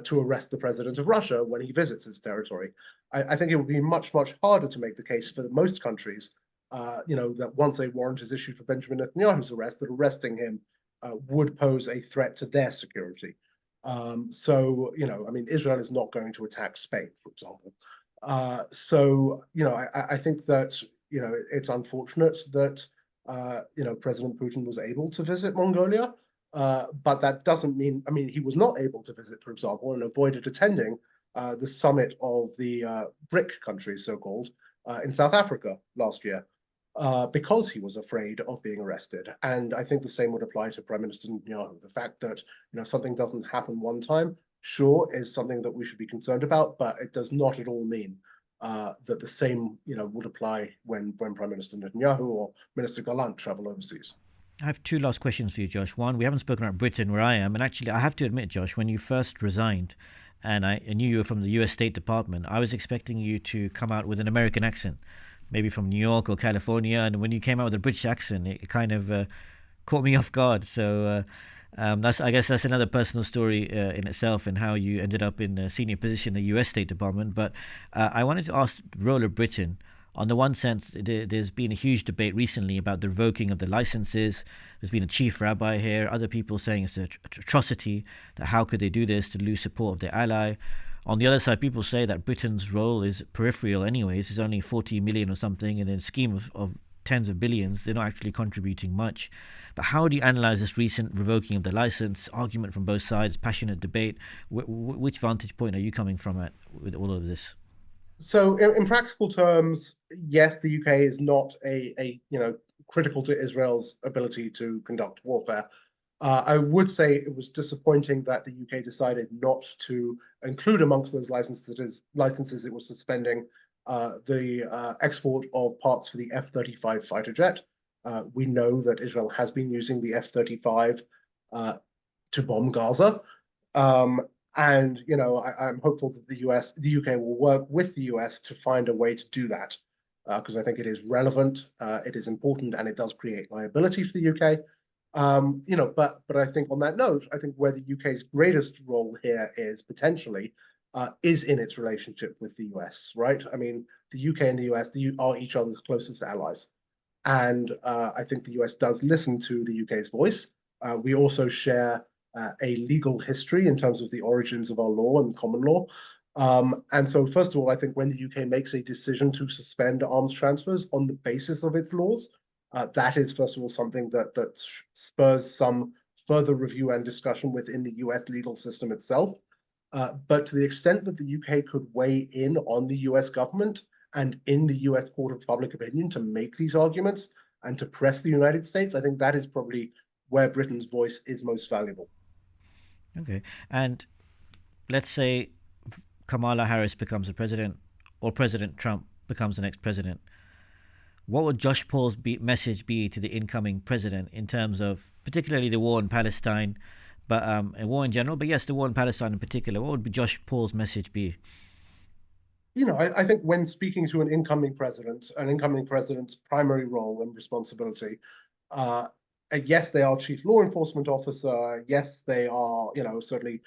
to arrest the president of Russia when he visits its territory. I think it would be much, much harder to make the case for most countries, that once a warrant is issued for Benjamin Netanyahu's arrest, that arresting him would pose a threat to their security. Israel is not going to attack Spain, for example. I think that, it's unfortunate that, President Putin was able to visit Mongolia, but that doesn't mean, he was not able to visit, for example, and avoided attending the summit of the Brink countries, so-called, in South Africa last year, because he was afraid of being arrested. And I think the same would apply to Prime Minister Netanyahu. The fact that something doesn't happen one time, sure, is something that we should be concerned about, but it does not at all mean that the same would apply when Prime Minister Netanyahu or Minister Gallant travel overseas. I have two last questions for you, Josh. One, we haven't spoken about Britain, where I am, and actually, I have to admit, Josh, when you first resigned, and I knew you were from the U.S. State Department, I was expecting you to come out with an American accent, maybe from New York or California, and when you came out with a British accent, it kind of caught me off guard. So I guess that's another personal story in itself, and how you ended up in a senior position in the U.S. State Department. But I wanted to ask the role of Britain. On the one sense, there's been a huge debate recently about the revoking of the licenses. There's been a chief rabbi here, other people saying it's an atrocity, that how could they do this to lose support of their ally. On the other side, people say that Britain's role is peripheral anyways. It's only 40 million or something, and in a scheme of tens of billions, they're not actually contributing much. But how do you analyse this recent revoking of the licence, argument from both sides, passionate debate? Which vantage point are you coming from at with all of this? So, in practical terms, yes, the UK is not a critical to Israel's ability to conduct warfare. I would say it was disappointing that the UK decided not to include amongst those licenses it was suspending the export of parts for the F-35 fighter jet. We know that Israel has been using the F-35 to bomb Gaza. I'm hopeful that the UK will work with the US to find a way to do that, because I think it is relevant, it is important, and it does create liability for the UK. But I think on that note, I think where the UK's greatest role here is potentially is in its relationship with the US, right? The UK and the US are each other's closest allies. And I think the US does listen to the UK's voice. We also share a legal history in terms of the origins of our law and common law. And so, first of all, I think when the UK makes a decision to suspend arms transfers on the basis of its laws, that is, first of all, something that spurs some further review and discussion within the US legal system itself. But to the extent that the UK could weigh in on the US government and in the US court of public opinion to make these arguments and to press the United States, I think that is probably where Britain's voice is most valuable. Okay. And let's say Kamala Harris becomes the president, or President Trump becomes the next president. What would Josh Paul's message be to the incoming president in terms of particularly the war in Palestine, but a war in general, but yes, the war in Palestine in particular? What would be Josh Paul's message be? I think when speaking to an incoming president's primary role and responsibility, yes, they are chief law enforcement officer. Yes, they are, certainly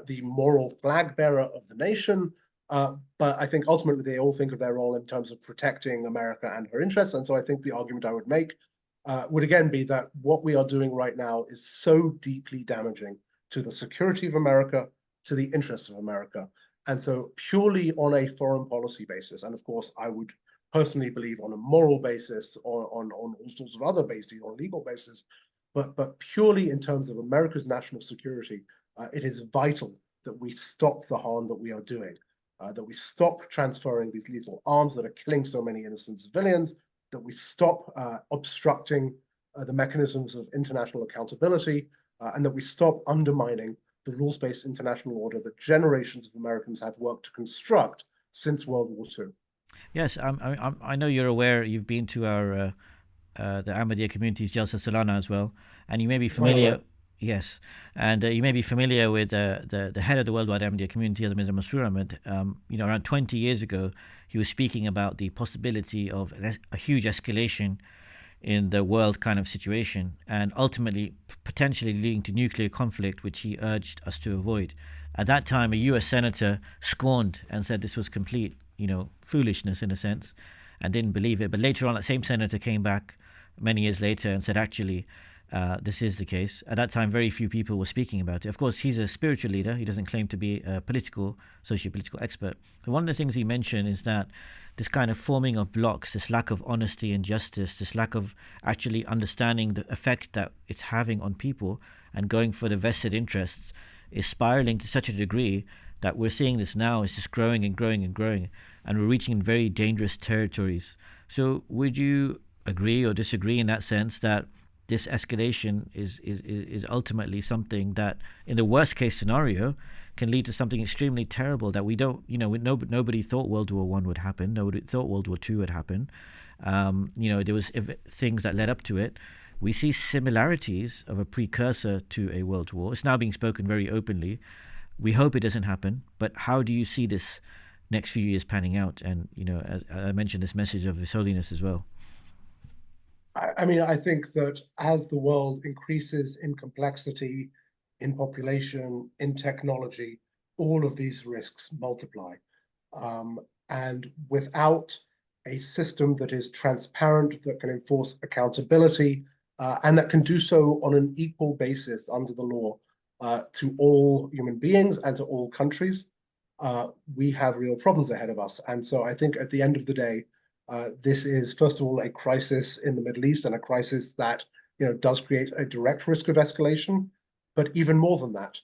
the moral flag bearer of the nation. But I think ultimately they all think of their role in terms of protecting America and her interests. And so I think the argument I would make would again be that what we are doing right now is so deeply damaging to the security of America, to the interests of America. And so purely on a foreign policy basis, and of course I would personally believe on a moral basis, or on all sorts of other bases, on legal basis, but purely in terms of America's national security, it is vital that we stop the harm that we are doing, that we stop transferring these lethal arms that are killing so many innocent civilians, that we stop obstructing the mechanisms of international accountability, and that we stop undermining the rules-based international order that generations of Americans have worked to construct since World War II. Yes, I know you're aware. You've been to our the Ahmadiyya community's Jalsa Salana as well, and you may be familiar. Yes, and you may be familiar with the head of the worldwide Ahmadiyya community, as Mr. Masroor Ahmed. Around 20 years ago, he was speaking about the possibility of a huge escalation in the world kind of situation, and ultimately potentially leading to nuclear conflict, which he urged us to avoid. At that time, a US senator scorned and said this was complete, foolishness in a sense, and didn't believe it. But later on, that same senator came back many years later and said, actually, this is the case. At that time, very few people were speaking about it. Of course, he's a spiritual leader. He doesn't claim to be a socio-political expert. But one of the things he mentioned is that this kind of forming of blocks, this lack of honesty and justice, this lack of actually understanding the effect that it's having on people and going for the vested interests is spiraling to such a degree that we're seeing this now is just growing and growing and growing, and we're reaching in very dangerous territories. So would you agree or disagree in that sense that this escalation is ultimately something that, in the worst case scenario, can lead to something extremely terrible that we don't, nobody thought World War I would happen. Nobody thought World War II would happen. There was things that led up to it. We see similarities of a precursor to a world war. It's now being spoken very openly. We hope it doesn't happen, but how do you see this next few years panning out? And, as I mentioned, this message of His Holiness as well. I think that as the world increases in complexity, in population, in technology, all of these risks multiply. And without a system that is transparent, that can enforce accountability, and that can do so on an equal basis under the law to all human beings and to all countries, we have real problems ahead of us. And so I think at the end of the day, this is, first of all, a crisis in the Middle East, and a crisis that does create a direct risk of escalation. But even more than that,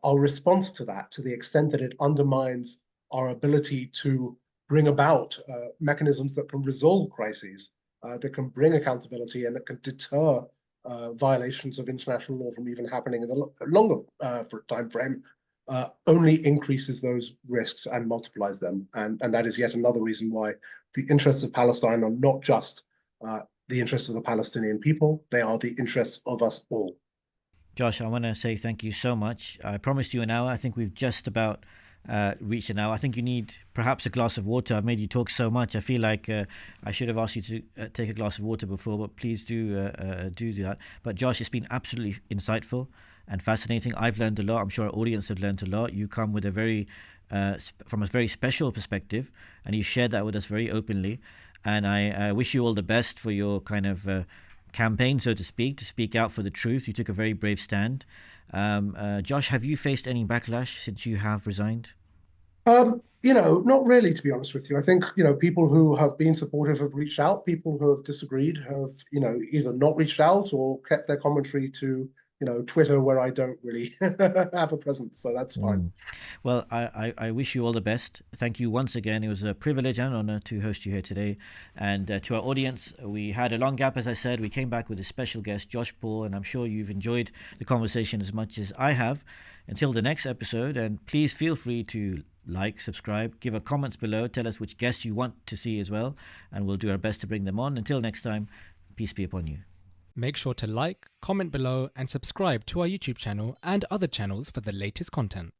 our response to that, to the extent that it undermines our ability to bring about mechanisms that can resolve crises, that can bring accountability, and that can deter violations of international law from even happening in the longer time frame, only increases those risks and multiplies them. And that is yet another reason why the interests of Palestine are not just the interests of the Palestinian people, they are the interests of us all. Josh, I want to say thank you so much. I promised you an hour. I think we've just about reached an hour. I think you need perhaps a glass of water. I've made you talk so much. I feel like I should have asked you to take a glass of water before, but please do that. But Josh, it's been absolutely insightful and fascinating. I've learned a lot. I'm sure our audience have learned a lot. You come with from a very special perspective, and you shared that with us very openly. And I wish you all the best for your kind of campaign, so to speak out for the truth. You took a very brave stand. Josh, have you faced any backlash since you have resigned? Not really, to be honest with you. I think, people who have been supportive have reached out. People who have disagreed have, either not reached out or kept their commentary to, Twitter, where I don't really have a presence. So that's fine. Well, I wish you all the best. Thank you once again. It was a privilege and honor to host you here today. And to our audience, we had a long gap, as I said. We came back with a special guest, Josh Paul, and I'm sure you've enjoyed the conversation as much as I have. Until the next episode, and please feel free to like, subscribe, give us comments below, tell us which guests you want to see as well, and we'll do our best to bring them on. Until next time, peace be upon you. Make sure to like, comment below, and subscribe to our YouTube channel and other channels for the latest content.